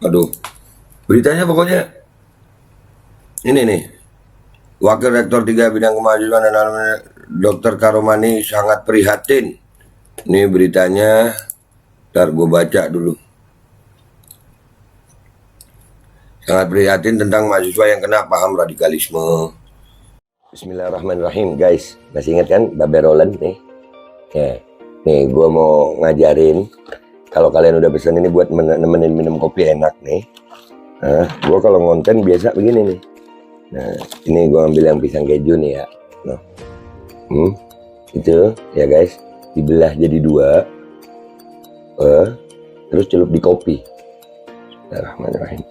Aduh, beritanya pokoknya ini nih. Wakil Rektor 3 Bidang Kemahasiswaan dan Alumni Dr. Karomani sangat prihatin. Ini beritanya, ntar gue baca dulu. Sangat prihatin tentang mahasiswa yang kena paham radikalisme. Bismillahirrahmanirrahim, guys. Masih ingat kan Babe Roland nih? Ya, nih gue mau ngajarin. Kalau kalian udah pesen ini buat nemenin minum kopi enak nih. Nah, gue kalau ngonten biasa begini nih. Nah, ini gue ambil yang pisang keju nih ya. Nah, itu ya guys, dibelah jadi 2, terus celup di kopi. Bismillahirrahmanirrahim.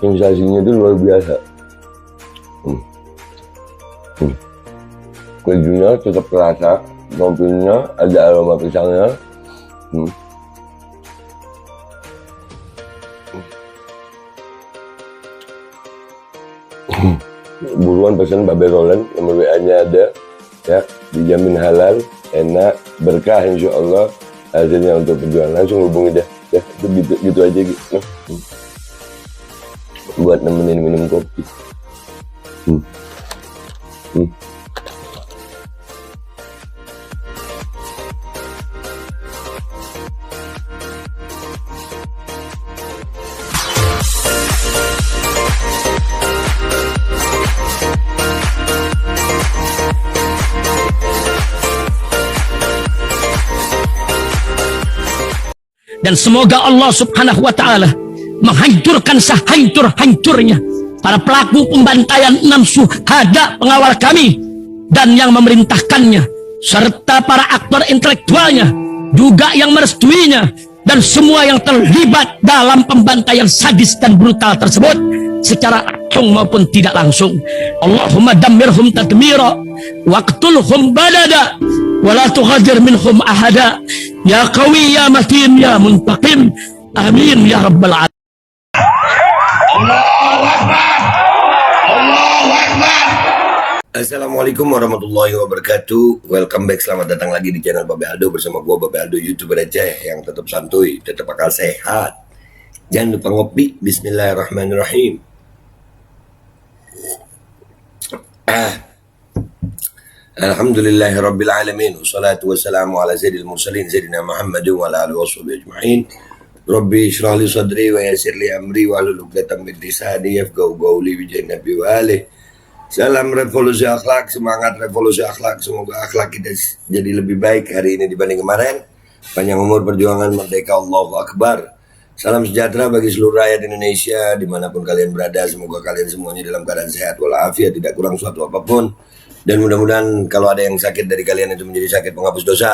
Sensasinya itu luar biasa. Kejunya tetap terasa, kopinya ada aroma pisangnya. Buruan pesan Babe Roland, nomor WA-nya ada ya, dijamin halal, enak, berkah insya Allah hasilnya untuk perjuangan. Langsung hubungi dah ya, itu gitu aja gitu. Buat nemenin minum kopi. Dan semoga Allah subhanahu wa ta'ala menghancurkan sehancur-hancurnya para pelaku pembantaian 6 syuhada pengawal kami dan yang memerintahkannya, serta para aktor intelektualnya juga yang merestuinya, dan semua yang terlibat dalam pembantaian sadis dan brutal tersebut secara langsung maupun tidak langsung. Allahumma dammirhum tadmira waqtulhum badada wala tughadir minhum ahada ya qawi ya matin ya muntaqim, amin ya rabbal alamin. Assalamualaikum warahmatullahi wabarakatuh. Welcome back, selamat datang lagi di channel Babe Aldo bersama gue Babe Aldo, YouTuber receh yang tetap santuy, tetap akal sehat. Jangan lupa ngopi. Bismillahirrahmanirrahim. Alhamdulillahirabbil alamin. Wassalatu wassalamu ala sayyidil mursalin sayyidina Muhammadin wa ala alihi washabihi ajma'in. Rabbi shrah li sadri wa yassir li amri wa hlul 'uqdatam min lisani yafqahu qawli bi jannabi wa alihi. Salam revolusi akhlak, semangat revolusi akhlak. Semoga akhlak kita jadi lebih baik hari ini dibanding kemarin. Panjang umur, perjuangan, merdeka, Allahu Akbar. Salam sejahtera bagi seluruh rakyat Indonesia dimanapun kalian berada. Semoga kalian semuanya dalam keadaan sehat walafiat, tidak kurang suatu apapun. Dan mudah-mudahan kalau ada yang sakit dari kalian itu menjadi sakit penghapus dosa,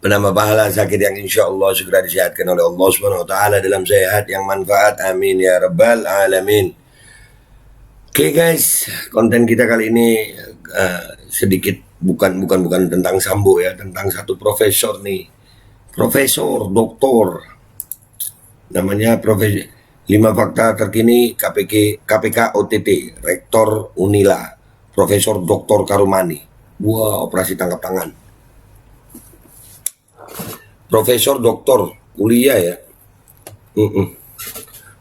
penambah pahala, sakit yang insya Allah segera disehatkan oleh Allah Subhanahu Wa Taala dalam sehat yang manfaat. Amin ya rabbal alamin. Oke guys, konten kita kali ini sedikit bukan tentang Sambo ya, tentang satu profesor nih, profesor doktor, namanya Profesor 5 fakta terkini KPK OTT, Rektor Unila, Profesor Dr. Karomani. Wah, operasi tangkap tangan. Profesor doktor kuliah ya,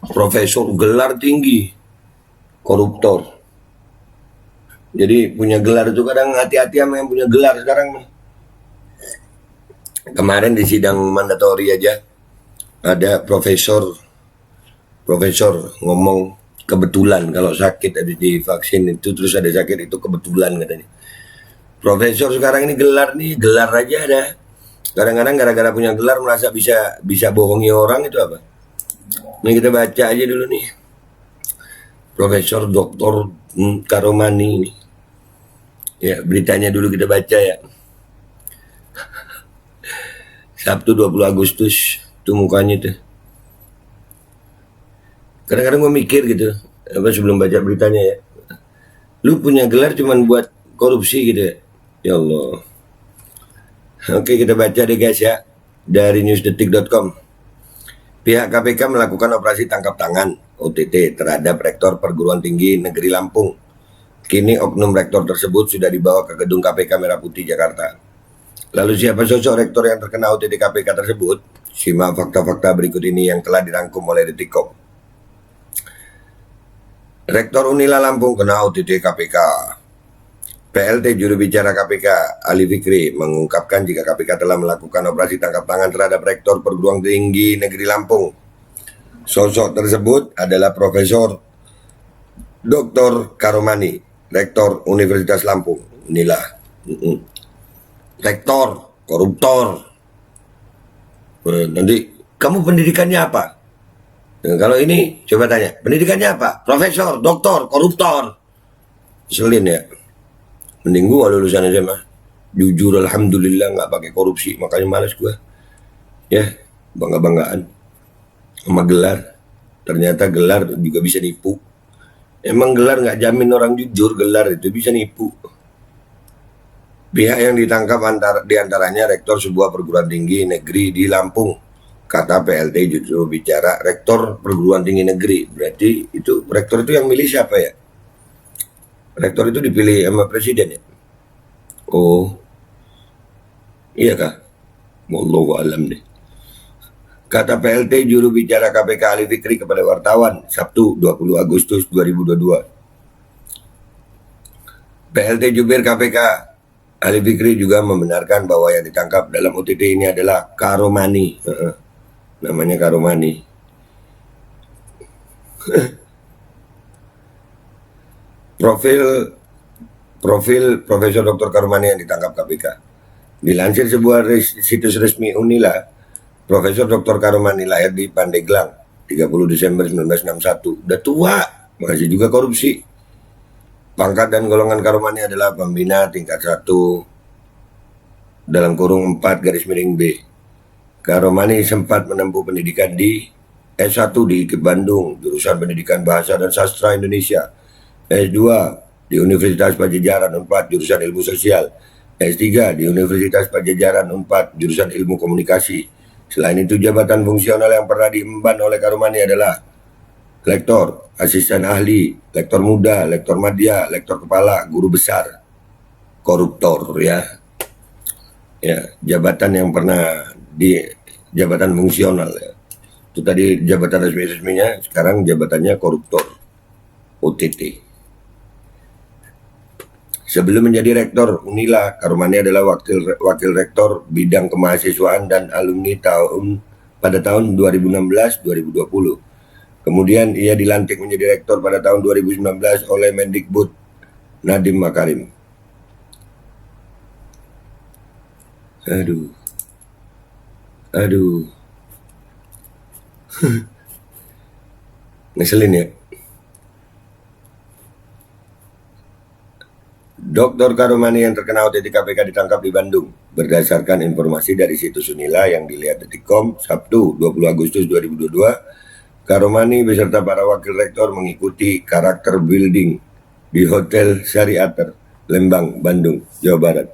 profesor gelar tinggi, koruptor. Jadi punya gelar itu kadang hati-hati sama yang punya gelar sekarang. Kemarin di sidang mandatori aja ada profesor ngomong kebetulan kalau sakit habis divaksin itu terus ada sakit itu kebetulan katanya. Profesor sekarang ini gelar aja ada. Kadang-kadang gara-gara punya gelar merasa bisa bohongi orang, itu apa? Ini kita baca aja dulu nih. Profesor Dr. Karomani ini. Ya, beritanya dulu kita baca ya. Sabtu 20 Agustus tuh mukanya tuh. Kadang-kadang gue mikir gitu, apa sebelum baca beritanya ya. Lu punya gelar cuman buat korupsi gitu ya. Ya Allah. Oke, kita baca deh guys ya. Dari newsdetik.com. Pihak KPK melakukan operasi tangkap tangan OTT terhadap Rektor Perguruan Tinggi Negeri Lampung Kini oknum rektor tersebut sudah dibawa ke gedung KPK Merah Putih, Jakarta. Lalu siapa sosok rektor yang terkena OTT KPK tersebut? Simak fakta-fakta berikut ini yang telah dirangkum oleh Detikcom. Rektor Unila Lampung kena OTT KPK. PLT juru bicara KPK Ali Fikri mengungkapkan jika KPK telah melakukan operasi tangkap tangan terhadap Rektor Perguruan Tinggi Negeri Lampung. Sosok tersebut adalah Profesor Dr. Karomani, Rektor Universitas Lampung, Unila. Rektor, koruptor. Nanti kamu pendidikannya apa? Kalau ini coba tanya, pendidikannya apa? Profesor, doktor, koruptor. Selin ya. Mending gua lulusan SMA. Jujur alhamdulillah nggak pakai korupsi, makanya males gua. Ya, bangga-banggaan sama gelar. Ternyata gelar juga bisa nipu. Emang gelar nggak jamin orang jujur, gelar itu bisa nipu. Pihak yang ditangkap diantaranya rektor sebuah perguruan tinggi negeri di Lampung, kata PLT juru bicara rektor perguruan tinggi negeri. Berarti itu rektor itu yang milih siapa ya? Rektor itu dipilih sama presiden ya? Oh, iya kah? Wallahu alam deh. Kata PLT juru bicara KPK Ali Fikri kepada wartawan Sabtu 20 Agustus 2022. PLT jubir KPK Ali Fikri juga membenarkan bahwa yang ditangkap dalam OTT ini adalah Karomani. Namanya Karomani. Profil Profesor Dr. Karomani yang ditangkap KPK. Dilansir sebuah situs resmi Unila, Profesor Dr. Karomani lahir di Pandeglang 30 Desember 1961. Udah tua, masih juga korupsi. Pangkat dan golongan Karomani adalah pembina tingkat 1 dalam kurung 4 garis miring B. Karomani sempat menempuh pendidikan di S1 di Bandung, jurusan Pendidikan Bahasa dan Sastra Indonesia. S2 di Universitas Padjadjaran 4, jurusan Ilmu Sosial. S3 di Universitas Padjadjaran 4, jurusan Ilmu Komunikasi. Selain itu, jabatan fungsional yang pernah diemban oleh Karomani adalah lektor, asisten ahli, lektor muda, lektor madya, lektor kepala, guru besar, koruptor ya. Ya, jabatan yang pernah di jabatan fungsional ya. Itu tadi jabatan resmi-resminya, sekarang jabatannya koruptor, OTT. Sebelum menjadi rektor Unila, Karomani adalah wakil rektor bidang kemahasiswaan dan alumni pada tahun 2016-2020. Kemudian ia dilantik menjadi rektor pada tahun 2019 oleh Mendikbud Nadiem Makarim. Aduh. Ngeselin ya. Dr. Karomani yang terkena OTT KPK ditangkap di Bandung. Berdasarkan informasi dari situs Unila yang dilihat Detikcom, Sabtu 20 Agustus 2022, Karomani beserta para wakil rektor mengikuti karakter building di Hotel Syariater, Lembang, Bandung, Jawa Barat.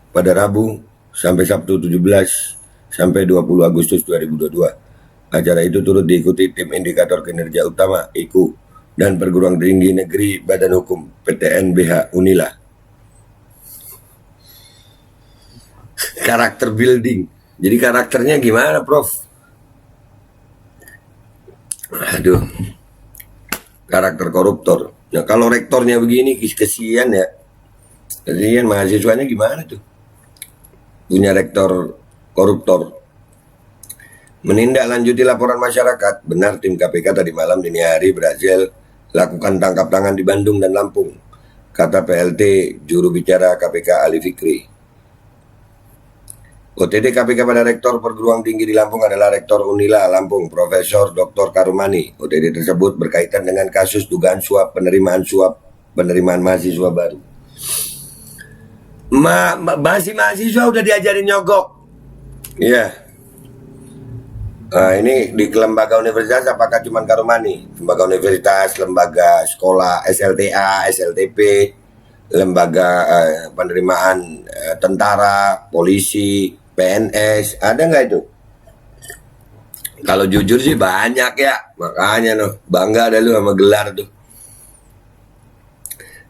Pada Rabu sampai Sabtu 17 sampai 20 Agustus 2022. Acara itu turut diikuti tim indikator kinerja utama IKU dan Perguruan Tinggi Negeri Badan Hukum PTN BH Unila. Karakter building. Jadi karakternya gimana, Prof? Aduh. Karakter koruptor. Nah, kalau rektornya begini kesian ya. Kesian mahasiswanya gimana tuh? Punya rektor koruptor. Menindaklanjuti laporan masyarakat, benar tim KPK tadi malam dini hari berhasil lakukan tangkap tangan di Bandung dan Lampung, kata PLT juru bicara KPK Ali Fikri. OTT KPK pada Rektor Perguruan Tinggi di Lampung adalah Rektor Unila Lampung, Profesor Dr. Karomani. OTT tersebut berkaitan dengan kasus dugaan suap penerimaan mahasiswa baru. Masih mahasiswa udah diajarin nyogok. Iya. Nah, ini di lembaga universitas apakah cuma Karomani? Lembaga universitas, lembaga sekolah, SLTA, SLTP, lembaga penerimaan tentara, polisi, PNS, ada nggak itu? Kalau jujur sih banyak ya, makanya bangga ada lu sama gelar tuh.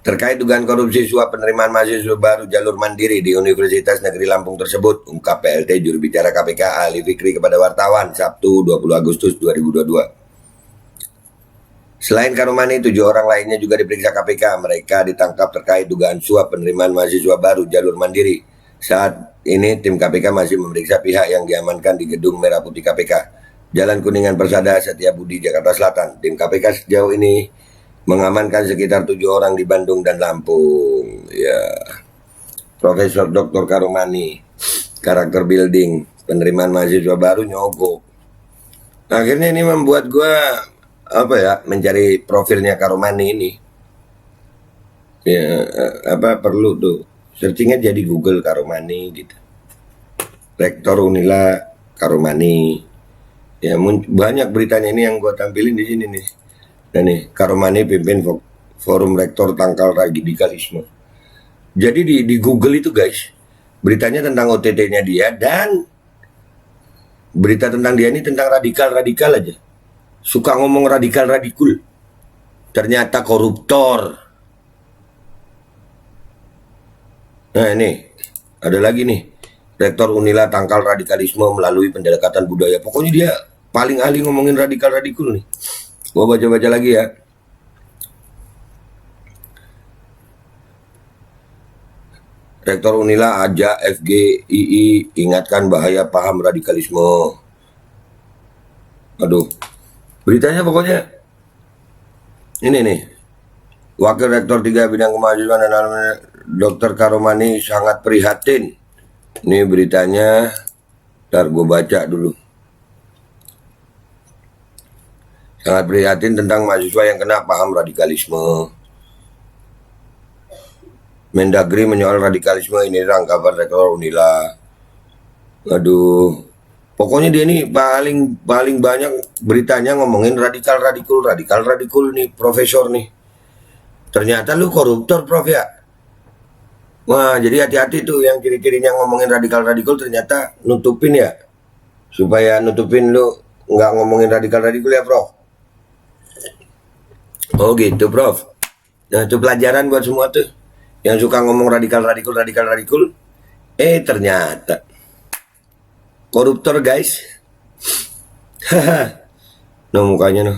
Terkait dugaan korupsi suap penerimaan mahasiswa baru jalur mandiri di Universitas Negeri Lampung tersebut, ungkap PLT juru bicara KPK Ali Fikri kepada wartawan Sabtu 20 Agustus 2022. Selain Karomani, 7 orang lainnya juga diperiksa KPK. Mereka ditangkap terkait dugaan suap penerimaan mahasiswa baru jalur mandiri. Saat ini tim KPK masih memeriksa pihak yang diamankan di Gedung Merah Putih KPK, Jalan Kuningan Persada, Setiabudi, Jakarta Selatan. Tim KPK sejauh ini mengamankan sekitar 7 orang di Bandung dan Lampung. Ya, Profesor Dr. Karomani, karakter building, penerimaan mahasiswa baru nyogok. Akhirnya ini membuat gue mencari profilnya Karomani ini. Ya, perlu tuh searching aja di Google Karomani gitu. Rektor Unila Karomani. Ya, banyak beritanya ini yang gue tampilin di sini nih. Dan nih, Karomani pimpin forum rektor tangkal radikalisme. Jadi di Google itu guys, beritanya tentang OTT-nya dia dan berita tentang dia ini tentang radikal aja. Suka ngomong radikul. Ternyata koruptor. Nah ini, ada lagi nih. Rektor Unila tangkal radikalisme melalui pendekatan budaya. Pokoknya dia paling ahli ngomongin radikul nih. Gua baca-baca lagi ya. Rektor Unila ajak FGII ingatkan bahaya paham radikalisme. Aduh, beritanya pokoknya ini nih. Wakil Rektor 3 Bidang Kemahasiswaan dan Dr. Karomani sangat prihatin. Ini beritanya, ntar gue baca dulu. Sangat prihatin tentang mahasiswa yang kena paham radikalisme. Mendagri menyoal radikalisme, ini rangkapan Rektor Unila. Aduh, pokoknya dia ini paling banyak beritanya ngomongin radikal nih, profesor nih. Ternyata lu koruptor, Prof ya. Wah, jadi hati-hati tuh yang ciri-cirinya ngomongin radikal ternyata nutupin ya. Supaya nutupin lu nggak ngomongin radikal ya, Prof. Oh gitu, Prof. Nah, itu pelajaran buat semua tuh yang suka ngomong radikal. Ternyata koruptor, guys. No mukanya no.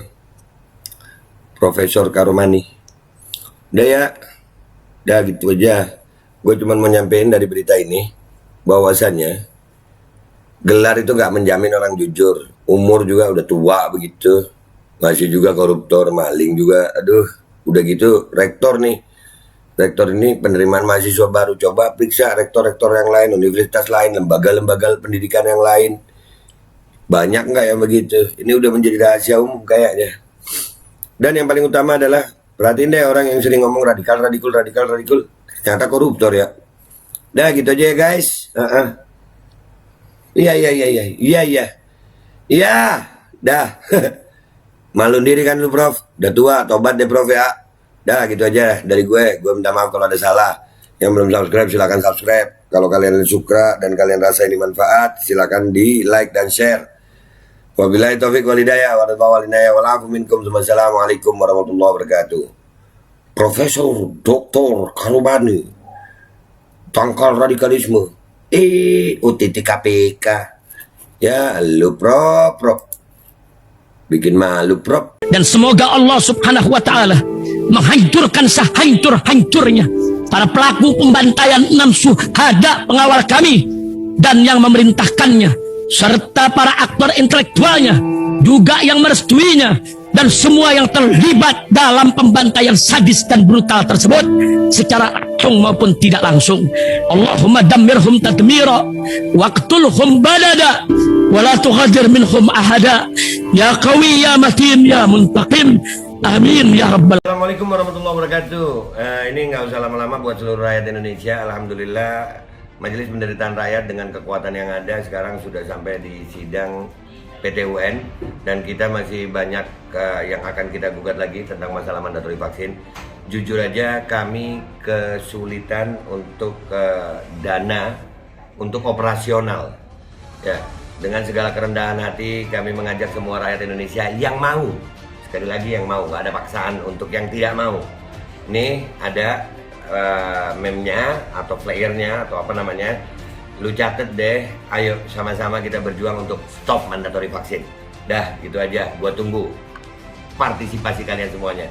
Profesor Karomani. Udah ya. Udah gitu aja. Gue cuma mau nyampein dari berita ini bahwasannya gelar itu nggak menjamin orang jujur. Umur juga udah tua begitu. Masih juga koruptor, maling juga. Aduh, udah gitu rektor nih. Rektor ini penerimaan mahasiswa baru. Coba periksa rektor-rektor yang lain, universitas lain, lembaga-lembaga pendidikan yang lain. Banyak nggak yang begitu? Ini udah menjadi rahasia umum kayaknya. Dan yang paling utama adalah, perhatiin deh orang yang sering ngomong radikal. Ternyata koruptor ya. Dah gitu aja ya guys. Iya. Dah. Malu diri kan lu, Prof. Udah tua, tobat deh, Prof ya. Dah gitu aja dari gue minta maaf kalau ada salah. Yang belum subscribe silakan subscribe. Kalau kalian suka dan kalian rasa ini manfaat, silakan di like dan share. Wabillahi taufiq wal hidayah Wassalamualaikum warahmatullahi wabarakatuh. Profesor Dr. Karomani tangkal radikalisme. OTT KPK. Ya, lu Prof. Bikin malu, Prof. Dan semoga Allah Subhanahu wa ta'ala menghancurkan sehancur-hancurnya para pelaku pembantaian 6 syuhada pengawal kami dan yang memerintahkannya, serta para aktor intelektualnya juga yang merestuinya, dan semua yang terlibat dalam pembantaian sadis dan brutal tersebut secara langsung maupun tidak langsung. Allahumma dammirhum tadmira waqtulhum badada wala tughadir minhum ahada ya qawi ya matin ya muntaqim. Amin ya rabbal. Assalamualaikum warahmatullahi wabarakatuh. Ini nggak usah lama-lama buat seluruh rakyat Indonesia. Alhamdulillah Majelis Penderitaan Rakyat dengan kekuatan yang ada sekarang sudah sampai di sidang PT UN, dan kita masih banyak yang akan kita gugat lagi tentang masalah mandatori vaksin. Jujur aja kami kesulitan untuk dana untuk operasional. Ya, dengan segala kerendahan hati kami mengajak semua rakyat Indonesia yang mau, sekali lagi yang mau, nggak ada paksaan untuk yang tidak mau. Nih ada meme-nya atau flyernya atau apa namanya. Lu catet deh, ayo sama-sama kita berjuang untuk stop mandatory vaksin. Dah, gitu aja. Gua tunggu partisipasi kalian semuanya.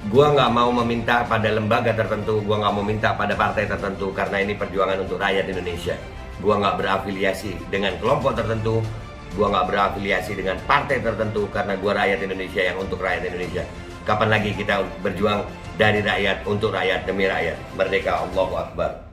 Gua nggak mau meminta pada lembaga tertentu, gua nggak mau minta pada partai tertentu, karena ini perjuangan untuk rakyat Indonesia. Gua nggak berafiliasi dengan kelompok tertentu, gua nggak berafiliasi dengan partai tertentu, karena gua rakyat Indonesia yang untuk rakyat Indonesia. Kapan lagi kita berjuang dari rakyat untuk rakyat demi rakyat? Merdeka, Allahu Akbar.